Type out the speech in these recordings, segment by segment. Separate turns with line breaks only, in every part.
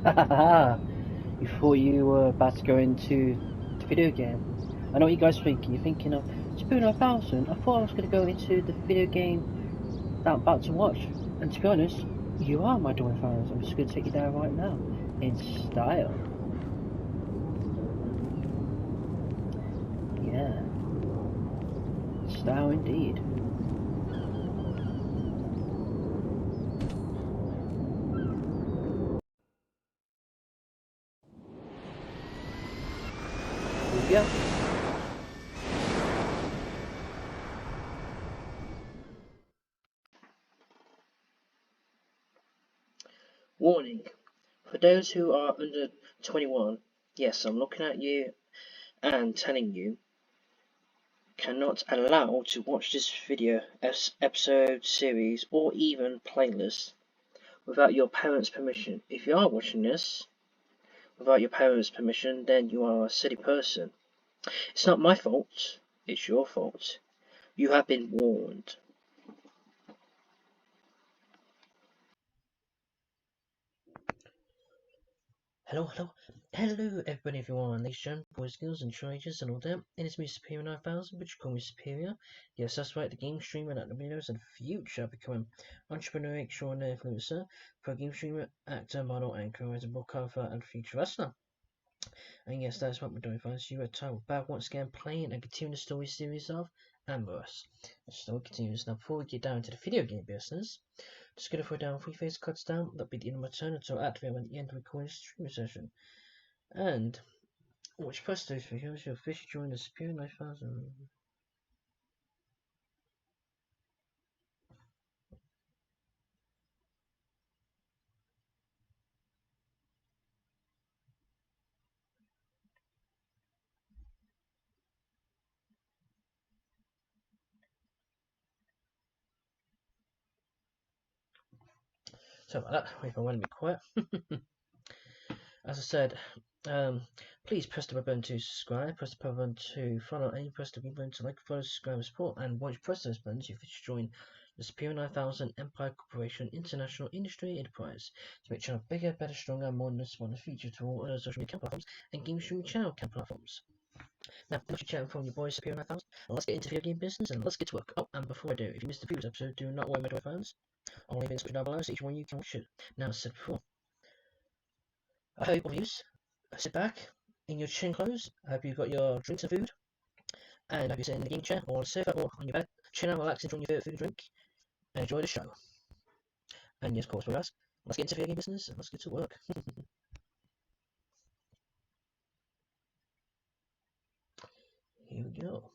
You thought you were about to go into the video game. I know what you guys are thinking. You're thinking of Spoon 9000. I thought I was going to go into the video game that I'm about to watch. And to be honest, you are my door fans. I'm just going to take you there right now. In style. Yeah. Style indeed. Here we go. Warning. For those who are under 21, yes, I'm looking at you and telling you, cannot allow to watch this video, episode, series, or even playlist without your parents' permission. If you are watching this without your parents' permission, then you are a silly person. It's not my fault, it's your fault. You have been warned. Hello, everyone, ladies and gentlemen, boys, girls, and teenagers, and all that. It is me, Superior 9000, but you call me Superior. Yes, that's right, the game streamer that the videos in the future becoming entrepreneur, extraordinary influencer, pro game streamer, actor, model, anchor, writer, book cover, and future wrestler. And yes, that's what we're doing, folks. You are titled back once again, playing and continuing the story series of Amorous. The story continues. Now, before we get down to the video game business, just gonna throw down 3 phase cuts down. That'll be the end of my turn until activate at the end of the recording streaming session. And which press those videos, you'll officially join the Superior 9000. So about that, if I want to be quiet. As I said, please press the red button to subscribe, press the red button to follow, and press the green button to like, follow, subscribe, and support. And once you press those buttons, you officially join the Superior 9000 Empire Corporation International Industry Enterprise to make the channel bigger, better, stronger, and more noticeable in the future to all other social media platforms and game streaming channel platforms. Now, much chatting from your boys Superior 9000. Let's get into video game business and let's get to work. Oh, and before I do, if you missed the previous episode, do not worry, my dear fans. I'll leave it in the description down below so each one of you can watch it. Now, as I said before, I hope all of you sit back in your chin clothes. I hope you've got your drinks and food. And I hope you're sitting in the gaming chair or on the sofa or on your bed, chill out, relax, enjoying your favourite food and drink, and enjoy the show. And yes, of course, let's get into video game business and let's get to work. Here we go.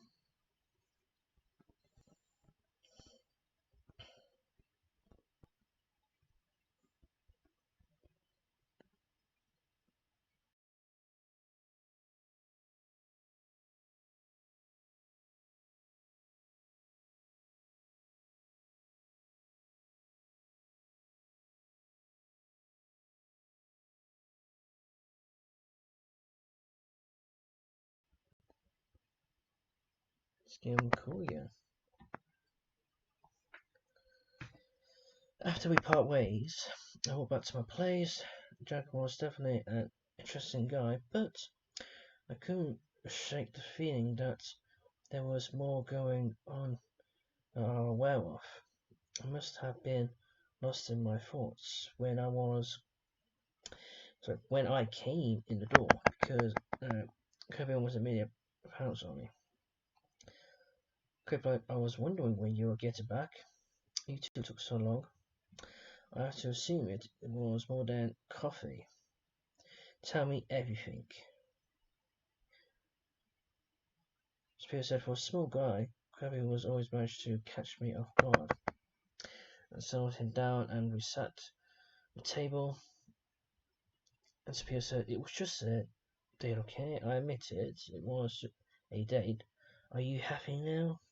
It's getting cool, yeah. After we part ways, I walk back to my place. Jack was definitely an interesting guy, but I couldn't shake the feeling that there was more going on than I'm aware of. I must have been lost in my thoughts when I came in the door because Kirby was immediately pounced on me. Kirby, I was wondering when you were getting back. You two took so long. I have to assume it was more than coffee. Tell me everything. Spear said for a small guy, Kirby was always managed to catch me off guard. I settled him down and we sat at the table. And Spear said, it was just a date, okay? I admit it, it was a date. Are you happy now?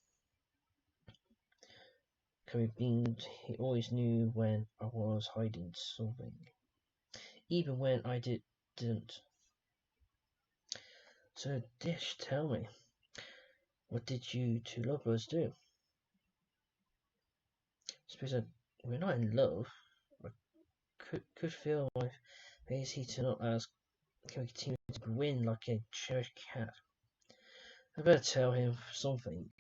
Kirby beamed. He always knew when I was hiding something. Even when I didn't. So, Dish, tell me, what did you two lovebirds do? Spear said, we're not in love. I could feel my Is he to not ask? Can we continue to grin like a cherished cat? I better tell him something.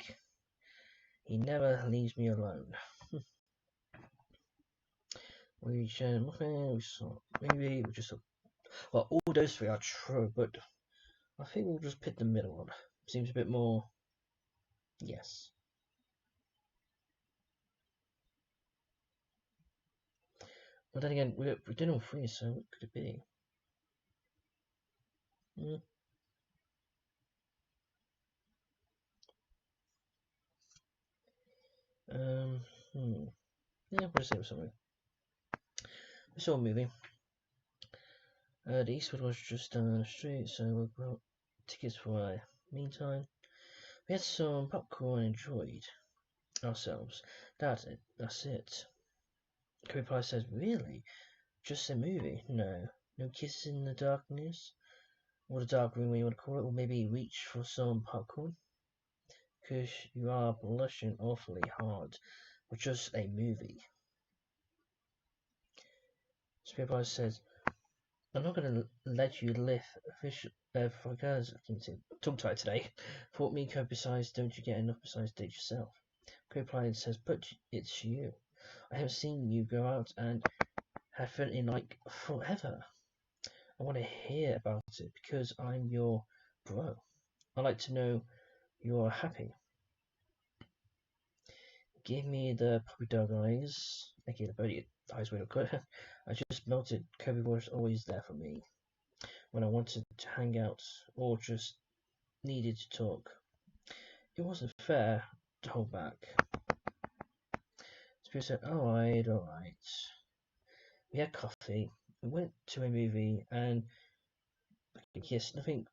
He never leaves me alone. We share nothing, we saw maybe we just well, all those three are true, but I think we'll just pick the middle one. Seems a bit more yes. But then again, we did all three, so what could it be? Hmm. Um, hmm. Yeah, we'll say something. We saw a movie. The Eastwood was just down the street, so we brought tickets for a meantime. We had some popcorn and enjoyed ourselves. That's it. That's it. Kobe Pie says, really? Just a movie? No. No kisses in the darkness? Or the dark room, what you want to call it? Or maybe reach for some popcorn? Because you are blushing awfully hard for just a movie. Spearpie says, I'm not going to let you live fish for guys. I can tongue tied today. Thought me, besides, don't you get enough besides date yourself? Spearpie says, but it's you. I have seen you go out and have felt in like forever. I want to hear about it because I'm your bro. I like to know you're happy. Give me the puppy dog eyes. Okay, the birdie eyes were good. I just melted. Kobe was always there for me when I wanted to hang out or just needed to talk. It wasn't fair to hold back. Spirit said, alright. We had coffee, we went to a movie, and yes, nothing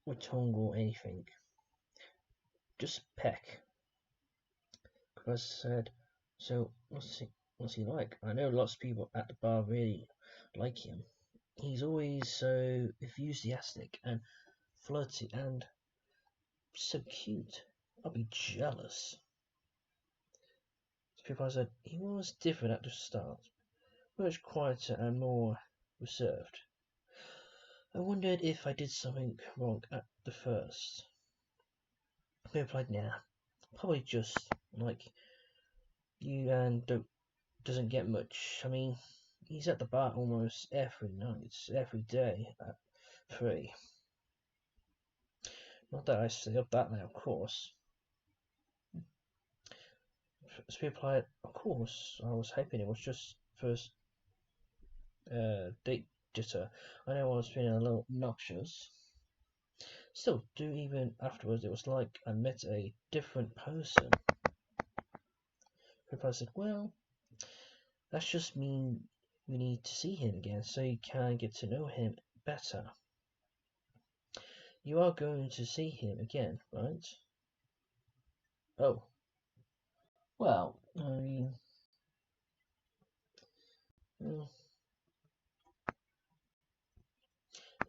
with tongue or anything. Just peck. Chris said, so what's he like? I know lots of people at the bar really like him. He's always so enthusiastic and flirty and so cute. I'll be jealous. People said he was different at the start, much quieter and more reserved. I wondered if I did something wrong at the first. I replied, nah, probably just like you and doesn't get much. I mean, he's at the bar almost every night, every day at 3. Not that I stay up that late, of course. So he replied, of course, I was hoping it was just first date jitter. I know I was feeling a little obnoxious. Still, even afterwards, it was like I met a different person. Pippa said, well, that's just mean we need to see him again so you can get to know him better. You are going to see him again, right? Oh. Well, I mean...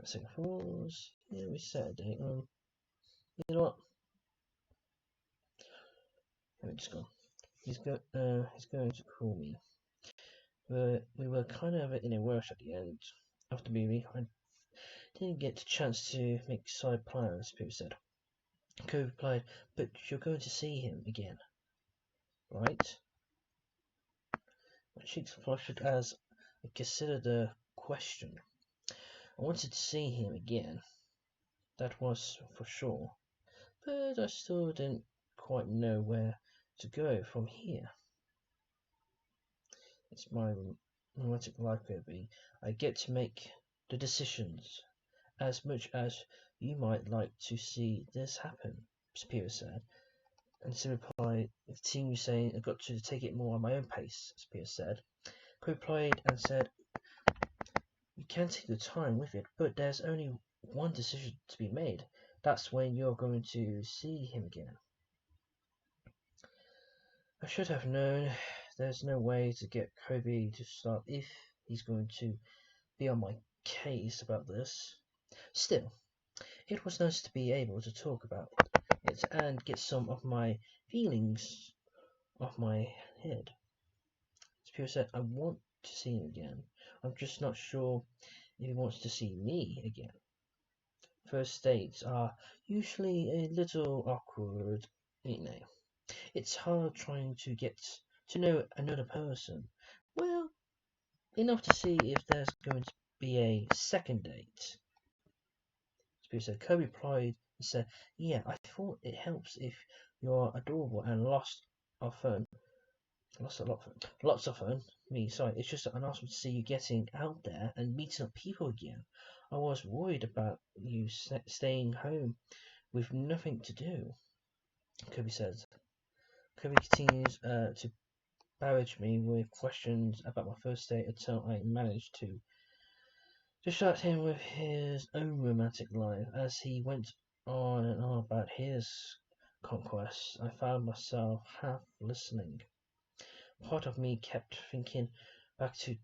Second floors. Yeah, we set a date. You know what? Let me just go. He's going to call me. We were kind of in a rush at the end of the movie. I didn't get a chance to make side plans, people said. Cove replied, but you're going to see him again, right? My cheeks flushed as I considered the question. I wanted to see him again, that was for sure, but I still didn't quite know where to go from here. It's my romantic life, Kobe. I get to make the decisions. As much as you might like to see this happen, Spear said. And Sim replied, continue saying, I've got to take it more on my own pace, Spear said. Kobe replied and said, you can take your time with it, but there's only one decision to be made. That's when you're going to see him again. I should have known there's no way to get Kobe to stop if he's going to be on my case about this. Still, it was nice to be able to talk about it and get some of my feelings off my head. Spear said, I want to see him again. I'm just not sure if he wants to see me again. First dates are usually a little awkward, you know. It's hard trying to get to know another person. Well, enough to see if there's going to be a second date. Spears said. Kirby replied and said, yeah, I thought it helps if you're adorable and lots of fun. Lots of fun. Sorry, it's just an awesome to see you getting out there and meeting up people again. I was worried about you staying home with nothing to do, Kirby says. Kirby continues to barrage me with questions about my first date until I managed to distract him with his own romantic life. As he went on and on about his conquests, I found myself half listening. Part of me kept thinking back to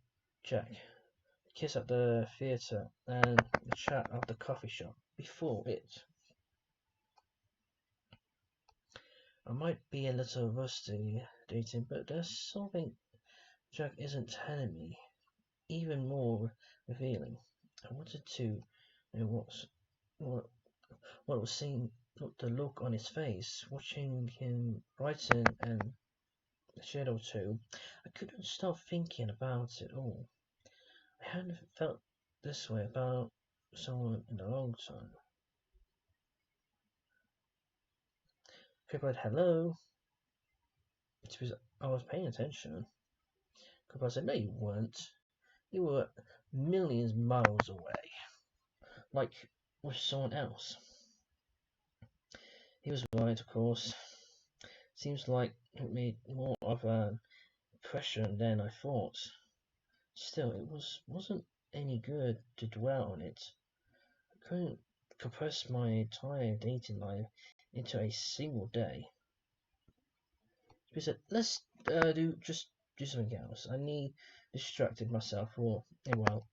Jack, the kiss at the theatre, and the chat at the coffee shop before it. I might be a little rusty dating, but there's something Jack isn't telling me, even more revealing. I wanted to know what was seeing, the look on his face, watching him brighten and a shade or two. I couldn't stop thinking about it all. I hadn't felt this way about someone in a long time. Cooper said, hello. I was paying attention. Cooper said, no you weren't. You were millions miles away. Like with someone else. He was right, of course. Seems like it made more of an impression than I thought. Still, it wasn't any good to dwell on it. I couldn't compress my entire dating life into a single day. He said, let's do something else. I need distracted myself for a while.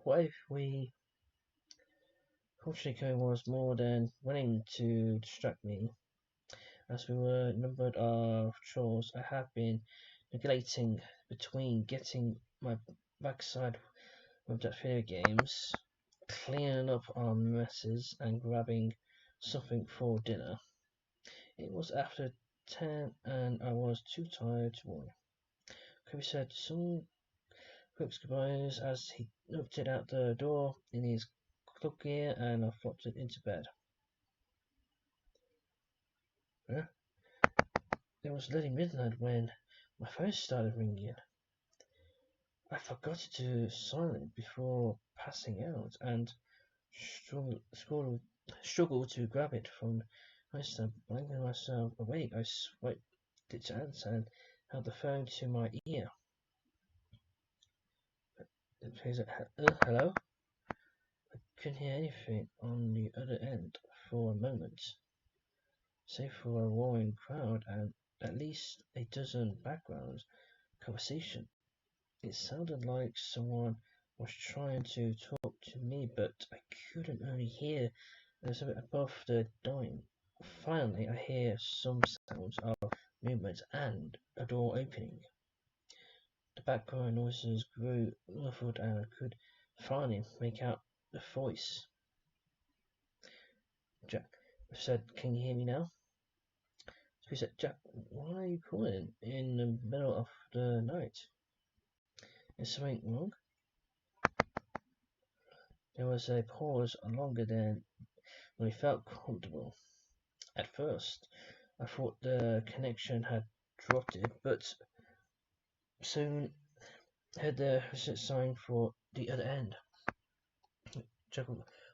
What if we... Fortunately, was more than willing to distract me. As we were numbered of chores I have been neglecting between getting my backside with that video games, cleaning up our messes, and grabbing something for dinner. It was after 10 and I was too tired to worry. Kobe said some quick goodbyes as he looked out the door in his club gear and I flopped into bed. Huh? It was nearly midnight when my phone started ringing. I forgot to silent before passing out and struggled to grab it from my stomach. Blanking myself awake, I swiped it to answer and held the phone to my ear. Hello? I couldn't hear anything on the other end for a moment, save for a roaring crowd and at least a dozen background conversation. It sounded like someone was trying to talk to me, but I couldn't only hear something above the dying. Finally, I hear some sounds of movement and a door opening. The background noises grew muffled and I could finally make out the voice. Jack said, can you hear me now? So he said, Jack, why are you calling in the middle of the night? Is something wrong? There was a pause longer than we felt comfortable. At first, I thought the connection had dropped it, but soon heard the sign for the other end. Jack,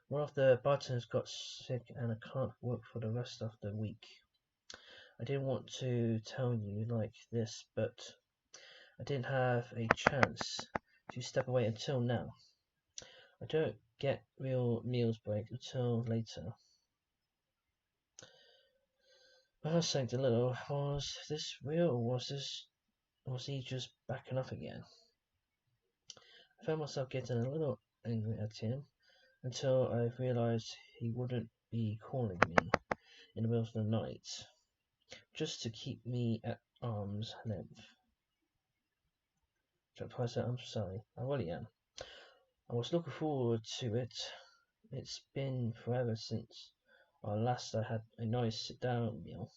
one of the buttons got sick and I can't work for the rest of the week. I didn't want to tell you like this, but I didn't have a chance to step away until now. I don't get real meals break until later. My heart sank a little. Was this real, or was he just backing off again? I found myself getting a little angry at him until I realized he wouldn't be calling me in the middle of the night just to keep me at arm's length. Jack said, I'm sorry, I really am. I was looking forward to it. It's been forever since last I had a nice sit-down meal.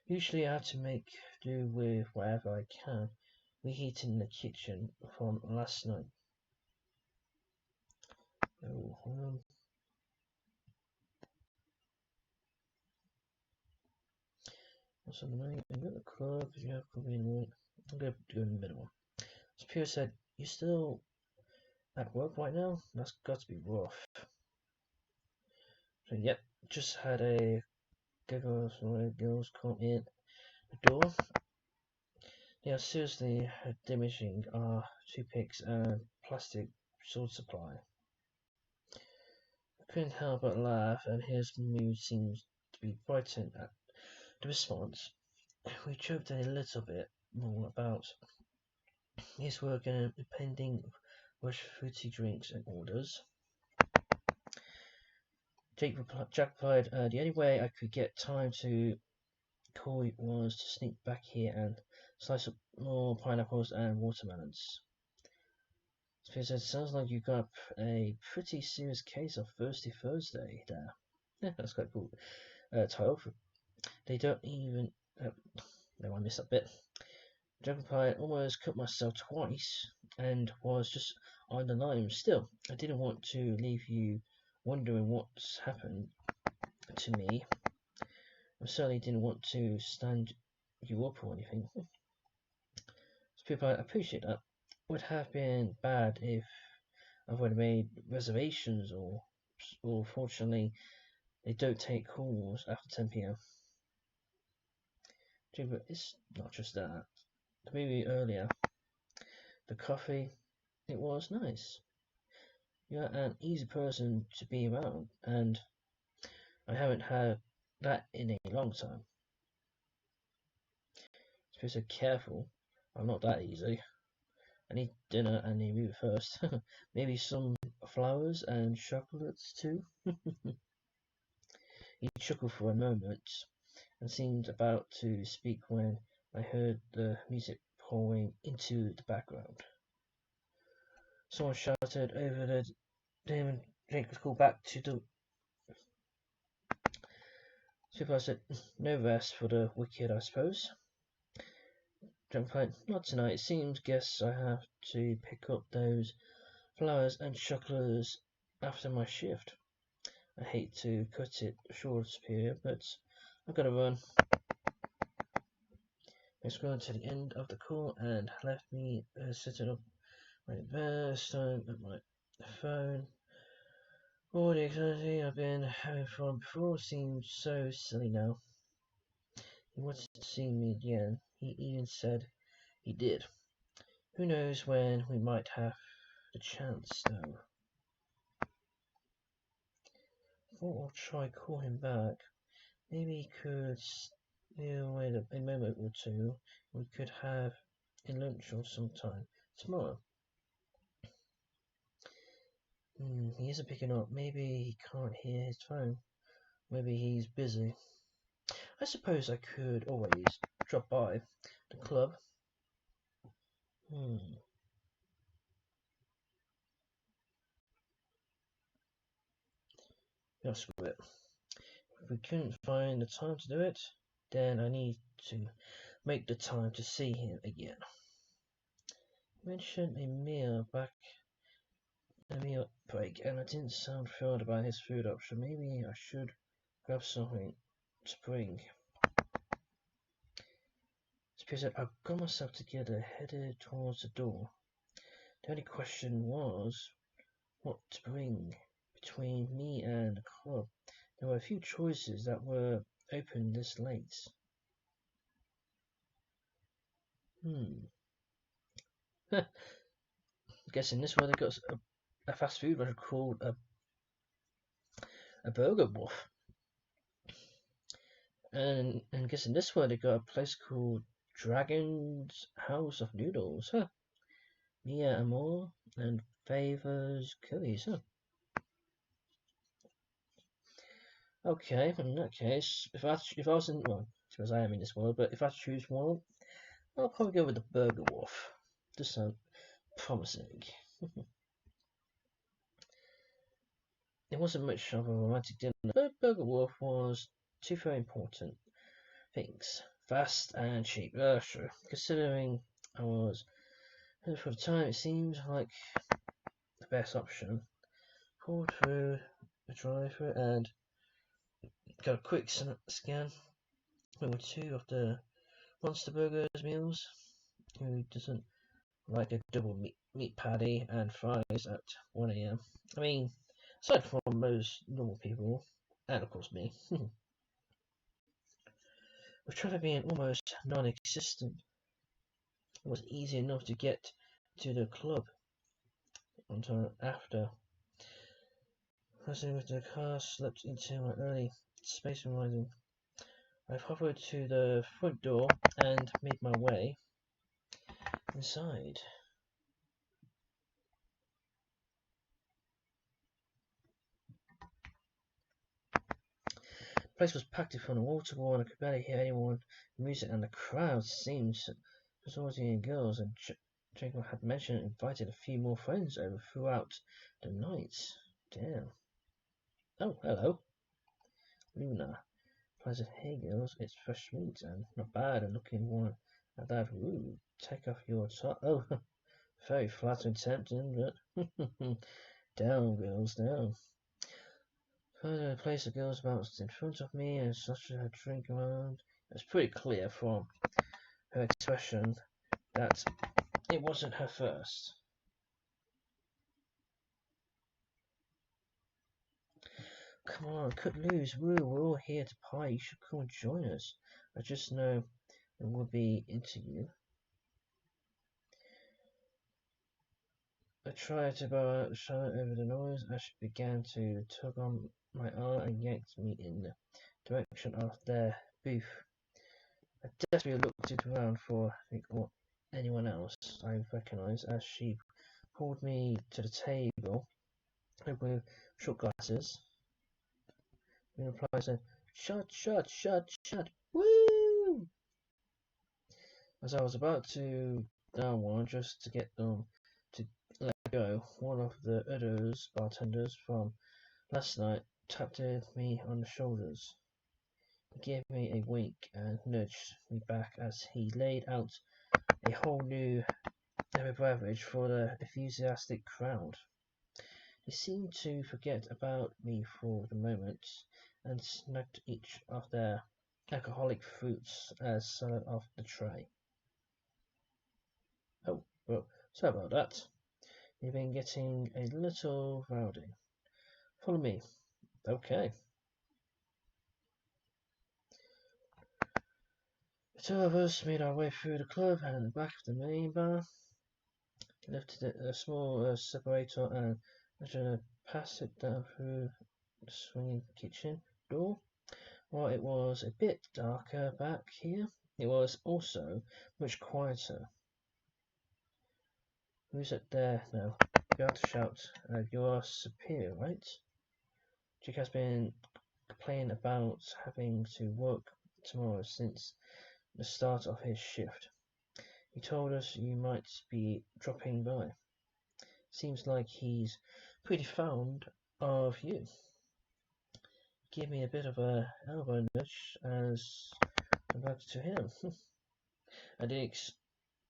Usually I have to make do with whatever I can. We eat in the kitchen from last night. Oh, what's on the menu? You got the club, you have coffee in the morning. I'm going to go in the middle one. So Pierre said, you still at work right now? That's got to be rough. So, yep, just had a girls come in the door. They are seriously diminishing our toothpicks and plastic sword supply. I couldn't help but laugh, and his mood seems to be brightened at the response. We joked a little bit more about his work and pending rush fruity drinks and orders. Jack replied, the only way I could get time to call it was to sneak back here and slice up more pineapples and watermelons. Spears said, sounds like you got a pretty serious case of Thirsty Thursday there. Yeah, that's quite cool. Title. They don't even... no, I missed that bit. Jack replied, almost cut myself twice and was just on the line. Still, I didn't want to leave you wondering what's happened to me. I certainly didn't want to stand you up or anything. People, I appreciate that. Would have been bad if I would have made reservations, or fortunately, they don't take calls after 10 p.m. But it's not just that. Maybe earlier, the coffee, it was nice. You're an easy person to be around, and I haven't had that in a long time. So careful, I'm not that easy. I need dinner and a meal first. Maybe some flowers and chocolates too. He chuckled for a moment and seemed about to speak when I heard the music pouring into the background. Someone shouted over the dim and Jake was called back to the supervisor said, no rest for the wicked, I suppose. Jake replied, not tonight. It seems guess I have to pick up those flowers and chocolates after my shift. I hate to cut it short, Superior, but I've got to run. They scrolled to the end of the call and left me sitting up right there, staring at my phone. All the anxiety I've been having from before seems so silly now. He wanted to see me again. He even said he did. Who knows when we might have the chance, though. I thought I'll try call him back. Maybe he could wait a moment or two. We could have a lunch or sometime tomorrow. He isn't picking up. Maybe he can't hear his phone. Maybe he's busy. I suppose I could always drop by the club. No, screw it. If we couldn't find the time to do it, then I need to make the time to see him again. You mentioned a meal break, and I didn't sound thrilled about his food option. Maybe I should grab something to bring. Spears said, I got myself together, headed towards the door. The only question was what to bring. Between me and the club, there were a few choices that were open this late. Guessing this one they got a fast food restaurant called a Burger Wolf. And guessing this one they got a place called Dragon's House of Noodles, huh? Mia Amor and Favors Curries, huh? Okay, in that case, if I was in, well, I suppose I am in this world, but if I choose one, I'll probably go with the Burger Wolf. Does sound promising. It wasn't much of a romantic dinner, but Burger Wolf was two very important things. Fast and cheap. True. Considering I was for the time, it seemed like the best option. Pulled through the drive-thru and got a quick scan with two of the Monster Burgers meals. Who doesn't like a double meat patty and fries at 1 a.m.? I mean, aside from most normal people, and of course me, with traffic being almost non-existent, it was easy enough to get to the club on time after. Passing with the car slipped into my early space rising. I hovered to the front door and made my way inside. The place was packed from wall to wall, and I could barely hear anyone music, and the crowd seemed resorting in girls, and Jacob had mentioned invited a few more friends over throughout the night. Damn. Oh, hello. Luna. I said, hey girls, it's fresh meat and not bad, and looking one at that. Ooh, take off your top. Oh, very flattering, tempting, but down, girls, down. Further, the place the girls bounced in front of me and such a drink around. It was pretty clear from her expression that it wasn't her first. Come on, cut loose. Woo, we're all here to party. You should come and join us. I just know it will be into you. I tried to blow out the shadow over the noise as she began to tug on my arm and yanked me in the direction of their booth. I desperately looked around for or anyone else I recognized as she pulled me to the table with shot glasses. In reply, I said, "Shut, shut, shut, shut, woo!" As I was about to down one just to get them to let go, one of the others bartenders from last night tapped me on the shoulders. He gave me a wink and nudged me back as he laid out a whole new beverage for the enthusiastic crowd. They seemed to forget about me for the moment and snagged each of their alcoholic fruits as salad off the tray. Oh, well, sorry about that. You've been getting a little rowdy. Follow me. Okay. The two of us made our way through the club and the back of the main bar. Lifted a small separator and managed to pass it down through the swinging kitchen door. While it was a bit darker back here, it was also much quieter. Who's up there now? You have to shout. You're superior, right? Jake has been complaining about having to work tomorrow since the start of his shift. He told us you might be dropping by. Seems like he's pretty fond of you. Give me a bit of a elbow nudge as I back to him. I didn't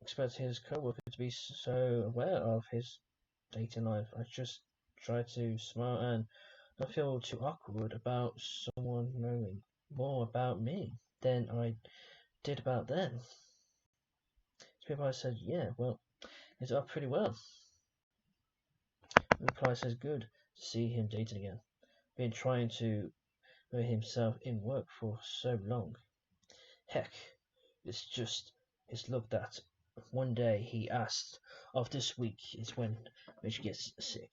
expect his co-worker to be so aware of his dating life. I just tried to smile and not feel too awkward about someone knowing more about me than I did about them. I said, yeah, well, it's up pretty well. The reply says, good to see him dating again. Been trying to put himself in work for so long. Heck, it's just his luck that one day he asked of this week is when Mitch gets sick.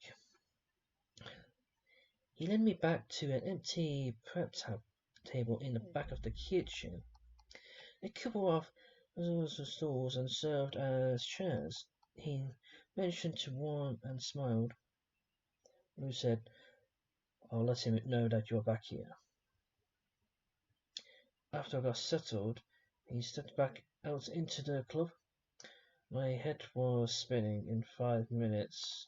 He led me back to an empty prep table in the back of the kitchen. A couple of stools and served as chairs. He mentioned to one and smiled. Who said, I'll let him know that you're back here. After I got settled, he stepped back out into the club. My head was spinning. In 5 minutes,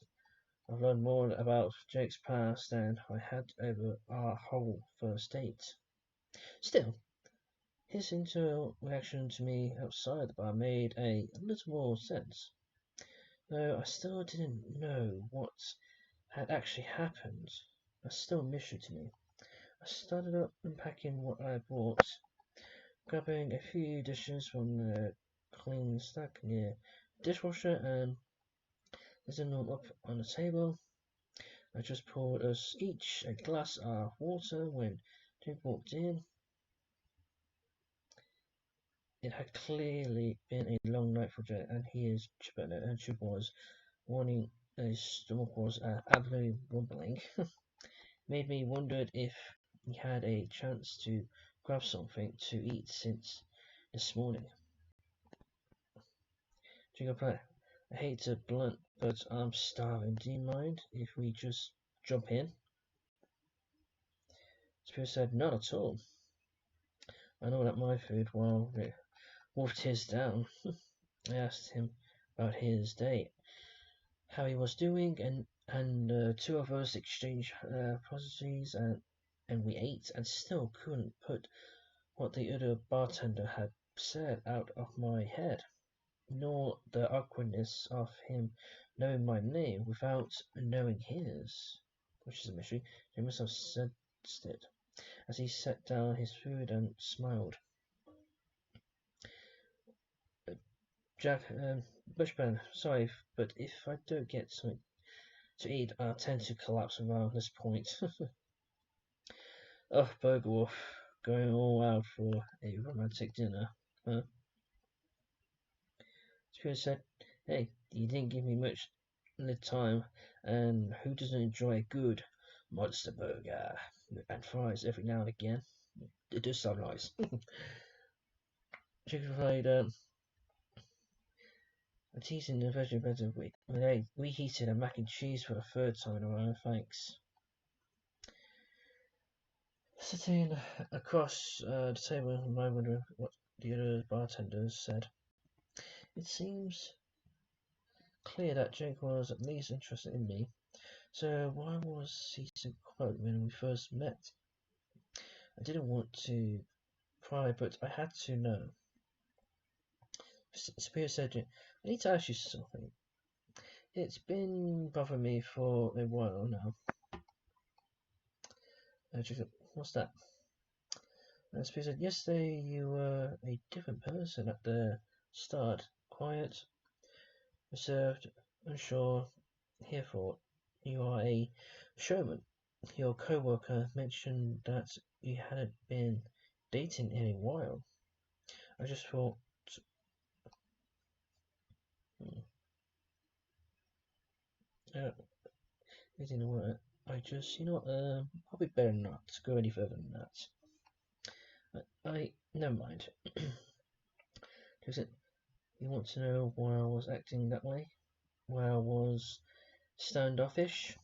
I've learned more about Jake's past than I had over our whole first date. Still, his initial reaction to me outside the bar made a little more sense, though I still didn't know what had actually happened. That's still a mystery to me. I started up unpacking what I bought, grabbing a few dishes from the clean stack near the dishwasher and setting them up on the table. I just poured us each a glass of water when Jake walked in. It had clearly been a long night for Jake, and his attitude was warning. His stomach was absolutely rumbling. Made me wondered if he had a chance to grab something to eat since this morning. Jake replied, I hate to blunt, but I'm starving. Do you mind if we just jump in? Spirit said, not at all. I know that my food while it wolfed his down. I asked him about his day, how he was doing, and two of us exchanged pleasantries, and we ate, and still couldn't put what the other bartender had said out of my head, nor the awkwardness of him knowing my name without knowing his, which is a mystery. He must have sensed it as he set down his food and smiled. Jack, Bushman, sorry, but if I don't get something to eat, I tend to collapse around this point. Oh, Burger Wolf, going all out for a romantic dinner, huh? Spirit said, hey, you didn't give me much time, and who doesn't enjoy a good monster burger and fries every now and again? It does sound nice. Chicken fried, I'm teasing the version better week. I reheated a mac and cheese for the third time in a row, thanks. Sitting across the table, I wondering what the other bartenders said. It seems clear that Jake was at least interested in me, so why was he so quiet when we first met? I didn't want to pry, but I had to know. Spears said, I need to ask you something. It's been bothering me for a while now. Jake said, what's that? Spears said, yesterday you were a different person at the start. Quiet, reserved, unsure. Here thought you are a showman. Your co-worker mentioned that you hadn't been dating in a while. I just thought, using the word, probably better not to go any further than that. Never mind. Does it? You want to know why I was acting that way? Why I was standoffish?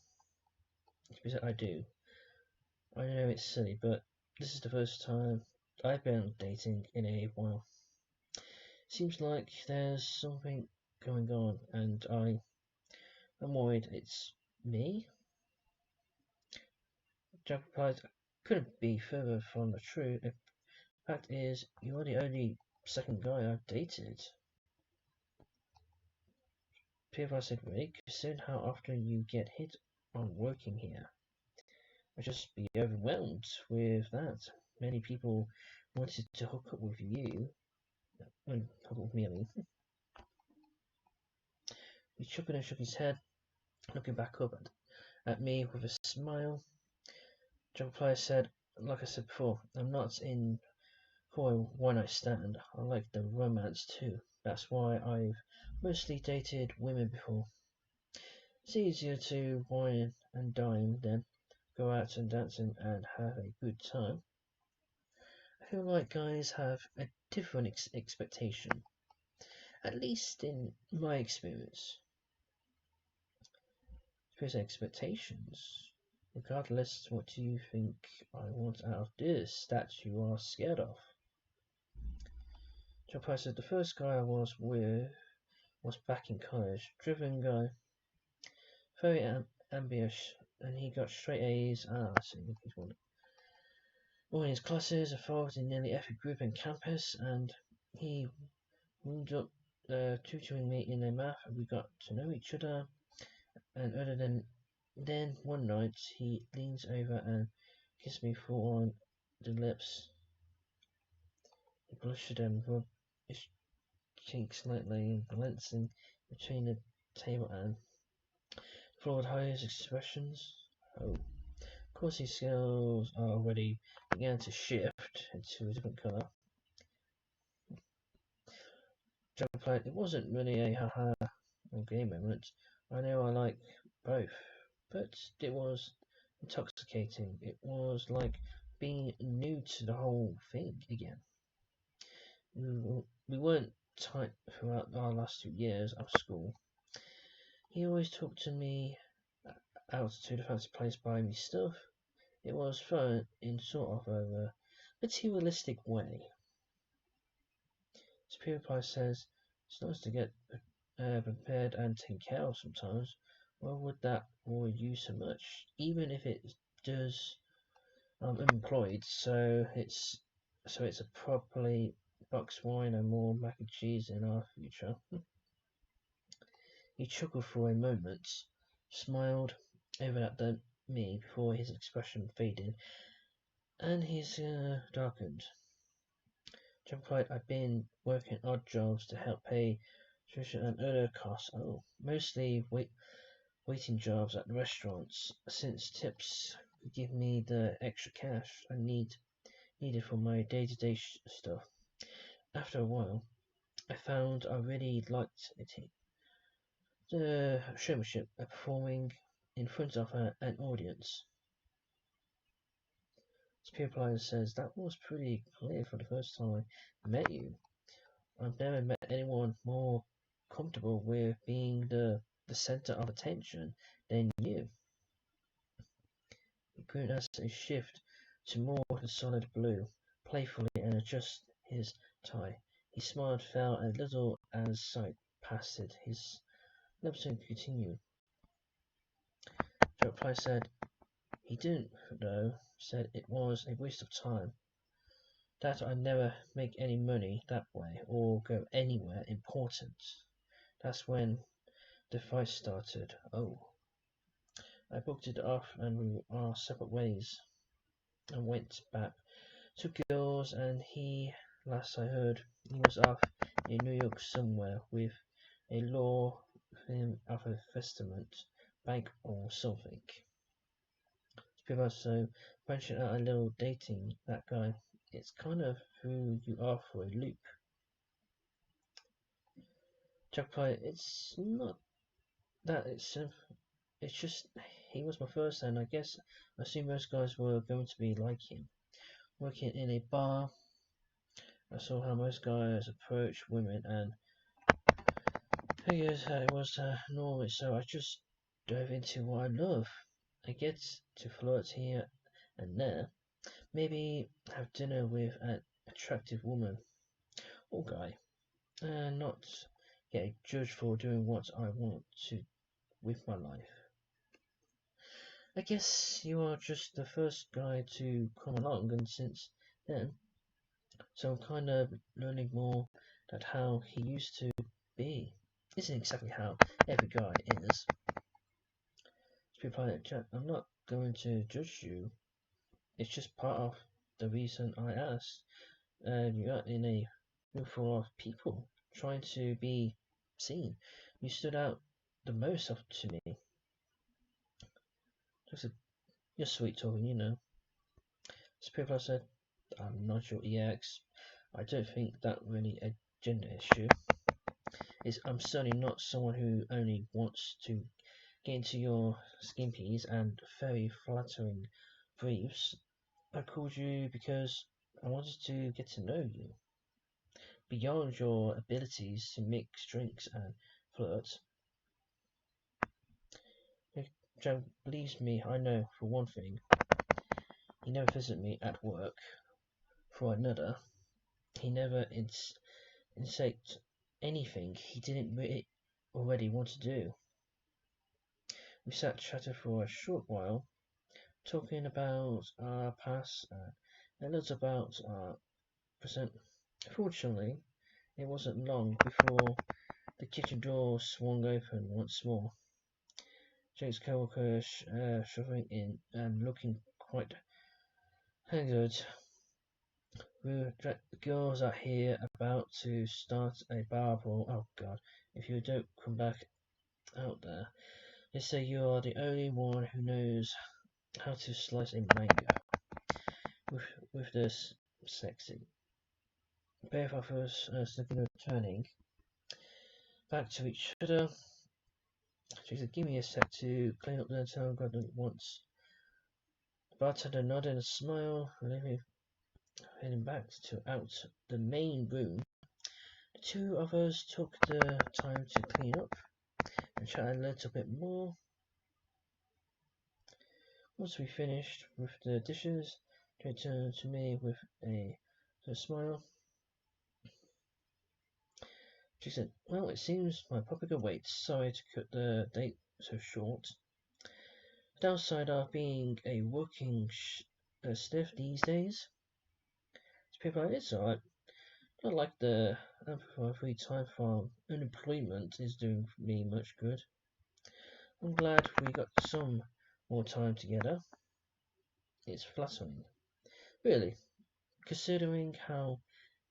Because I do. I know it's silly, but this is the first time I've been dating in a while. Seems like there's something going on, and I'm worried it's me. Jack replies, couldn't be further from the truth. The fact is, you're the only second guy I've dated. P5 said, really? Considering how often you get hit on working here. I'd just be overwhelmed with that. Many people wanted to hook up with you. Hook up with me, I mean. He chuckled and shook his head, looking back up at me with a smile. Jack replied, said, like I said before, I'm not in for a one-night stand. I like the romance too. That's why I've mostly dated women before. It's easier to wine and dine than go out and dancing and have a good time. I feel like guys have a different expectation, at least in my experience. There's expectations. Regardless, what do you think I want out of this that you are scared of? Joe Price said, the first guy I was with was back in college. Driven guy, very ambitious, and he got straight A's. I see. He's one. All in his classes, involved in nearly every group on campus, and he wound up tutoring me in their math, and we got to know each other. And other than then, one night he leans over and kissed me full on the lips. He blushed and rubbed his cheeks lightly, glancing between the table and followed his expressions. Oh, of course his scales already began to shift into a different colour. Jack replied, it wasn't really a haha okay moment. I know I like both, but it was intoxicating. It was like being new to the whole thing again. We weren't tight throughout our last 2 years of school. He always talked to me out to the fancy place buying me stuff. It was fun in sort of a materialistic way. Superior says it's nice to get prepared and taken care of sometimes. Why would that worry you so much? Even if it does, I'm unemployed, so it's a properly boxed wine and more mac and cheese in our future. He chuckled for a moment, smiled over at me before his expression faded, and his darkened. John replied, I've been working odd jobs to help pay tuition and other costs. Oh, mostly waiting jobs at the restaurants, since tips could give me the extra cash I needed for my day-to-day stuff. After a while, I found I really liked it. The showmanship of performing in front of an audience. Superior says, that was pretty clear for the first time I met you. I've never met anyone more comfortable with being the center of attention than you. He grinned as he shifted to more the solid blue, playfully, and adjusted his tie. His smile fell a little as sight passed it. His lips continued. Joe Price said, he didn't, though, said it was a waste of time. That I'd never make any money that way or go anywhere important. That's when the fight started. Oh. I booked it off and we were our separate ways. I went back to girls and last I heard, he was off in New York somewhere with a law firm of a investment bank or something. So branching out a little dating that guy, it's kind of threw you off for a loop. Jack replied, it's not that, it's just he was my first, and I guess I assumed most guys were going to be like him. Working in a bar, I saw how most guys approach women and figured it was normal, so I just dove into what I love. I get to flirt here and there, maybe have dinner with an attractive woman or guy, and not get judged for doing what I want to with my life. I guess you are just the first guy to come along, and since then, so I'm kind of learning more that how he used to be isn't exactly how every guy is. Jack, I'm not going to judge you. It's just part of the reason I asked. You're in a room full of people trying to be seen. You stood out the most to me. You're sweet talking, you know. Superior said, I'm not your EX. I don't think that really a gender issue. I'm certainly not someone who only wants to get into your skimpies and very flattering briefs. I called you because I wanted to get to know you. Beyond your abilities to mix drinks and flirt. Joe believes me, I know, for one thing. He never visited me at work. For another, he never insect anything he didn't already what to do. We sat chatting for a short while, talking about our past and a little about our present. Fortunately, it wasn't long before the kitchen door swung open once more. Jake's co-worker shoving in and looking quite haggard. The girls are here about to start a bar brawl. Oh God, if you don't come back out there, they say you are the only one who knows how to slice a mango. With this sexy. Both of us turning back to each other. She said, give me a sec to clean up the town garden once. The bartender nodded and smiled, heading back out the main room. The two of us took the time to clean up and chat a little bit more. Once we finished with the dishes, she turned to me with a smile. She said, well, it seems my puppy could wait. Sorry to cut the date so short. The downside of being a working stiff these days. To people like it's alright. Not like the amplified free time from unemployment is doing me much good. I'm glad we got some more time together. It's flattering. Really, considering how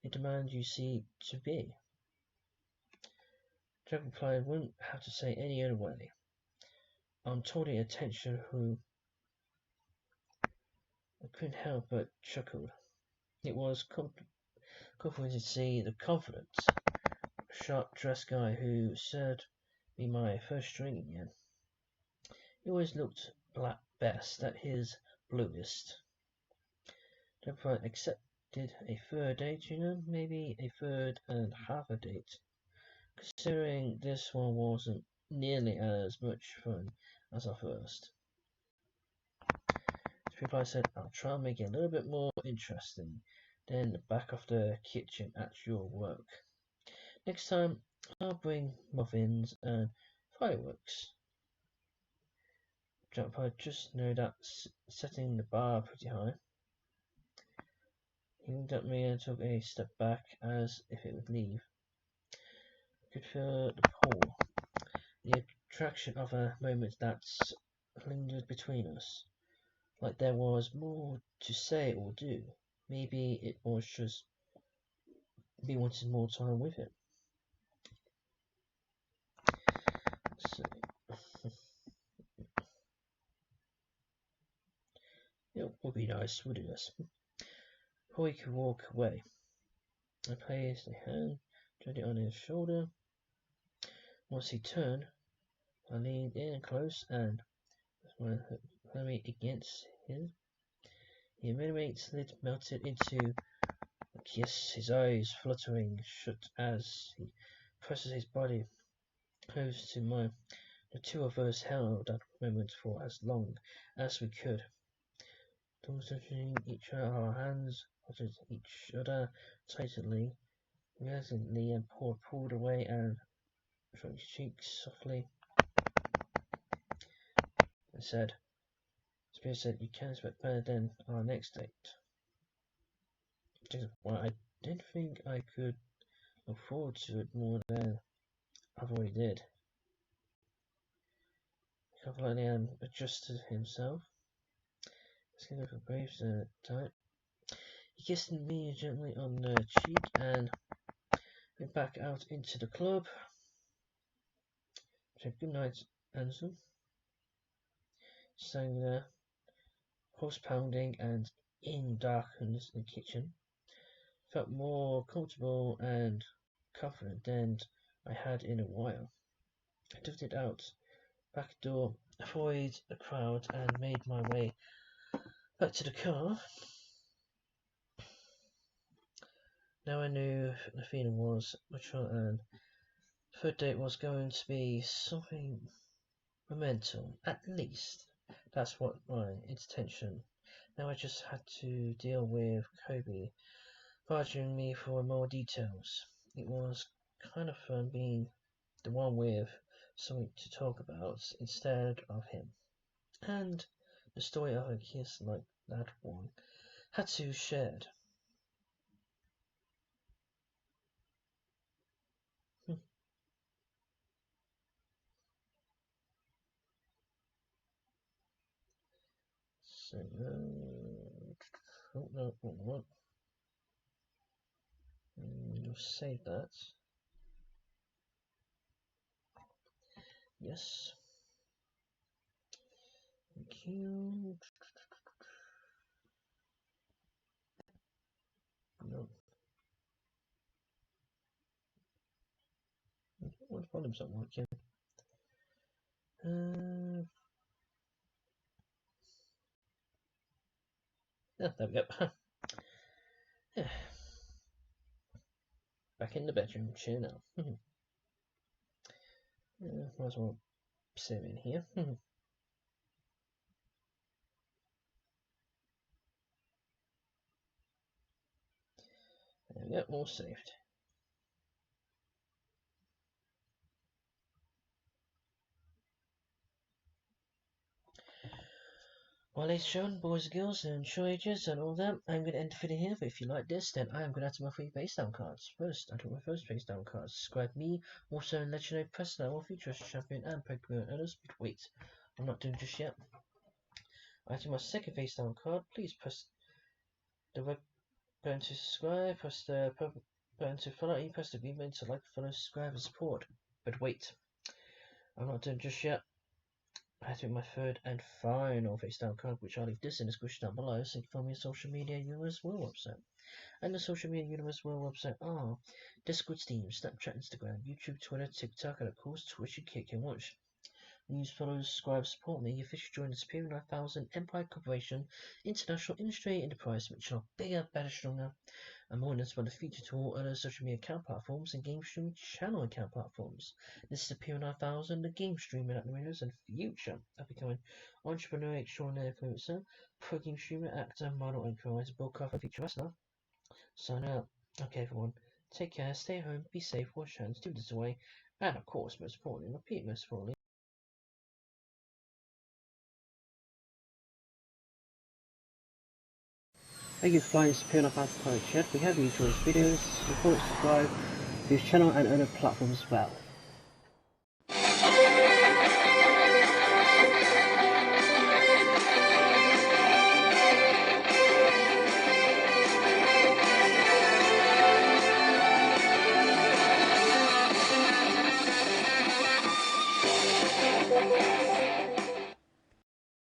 in demand you seem to be. Jack replied, wouldn't have to say any other way. I'm totally attention who I couldn't help but chuckle. It was comforting to see the confident, sharp-dressed guy who served me my first drink again. He always looked best at his bluest. Jack accepted a third date, maybe a third and half a date. Considering this one wasn't nearly as much fun as our first. I said, I'll try and make it a little bit more interesting than the back of the kitchen at your work. Next time, I'll bring muffins and fireworks. I just know that's setting the bar pretty high. He looked at me and took a step back as if it would leave. I could feel the pull, the attraction of a moment that lingered between us. Like there was more to say or do. Maybe it was just me wanting more time with him. So, it would be nice, wouldn't it? Before he could walk away, I placed a hand gently on his shoulder. Once he turned, I leaned in close and put me against him. The inmate's lid melted into a kiss, his eyes fluttering shut as he presses his body close to mine. The two of us held that moment for as long as we could. Touching each other, our hands touched each other tightly, reluctantly, and pulled away and stroked his cheeks softly. I said, Spears said, you can expect better than our next date. Well, I didn't think I could look forward to it more than I've already did. He completely adjusted himself. Skin of a brave tight. He kissed me gently on the cheek and went back out into the club. Said good night, Anson. Standing there, pulse pounding and in darkness in the kitchen, felt more comfortable and confident than I had in a while. I drifted out back door, avoided the crowd, and made my way back to the car. Now I knew the feeling was mature and the third date was going to be something momental, at least. That's what my intention. Now I just had to deal with Kobe barging me for more details. It was kind of fun being the one with something to talk about instead of him. And the story of a kiss like that one had to shared. So, oh no, what? You'll save that. Yes. Thank you. No. What volume's not working? Yeah, there we go. Yeah. Back in the bedroom chair now. Might as well save in here. There we go, all saved. Well, ladies and gentlemen, boys and girls, and show ages and all that, I'm going to end the video here. But if you like this, then I am going to add to my free face down cards. First, I took my first face down cards. Subscribe me, also let you know press now or future champion and Pokemon others. But wait, I'm not doing just yet. I took my second face down card. Please press the red button to subscribe, press the purple button to follow, and press the green button to like, follow, subscribe, and support. But wait, I'm not doing just yet. I took my third and final face down card, which I'll leave this in the description down below, so you can follow me on social media universe world website. And the social media universe world website are Discord, Steam, Snapchat, Instagram, YouTube, Twitter, TikTok, and of course Twitch and Kick and Watch. Use, follow, subscribe, support me. You officially join the Superior 9000 Empire Corporation International Industry Enterprise, which are bigger, better, stronger, and more than for the future to all other social media account platforms and game streaming channel account platforms. This is Superior 9000, the game streaming at the winners and future of becoming entrepreneur, extraordinary influencer, pro game streamer, actor, model, and creator, broadcaster, feature wrestler. Sign out. Okay, everyone. Take care, stay home, be safe, wash hands, do this away, and of course, most importantly, repeat most importantly, thank you for flying Superior 9000 Pirate Chat. We have enjoyed videos, support, subscribe to this channel and other platforms as well.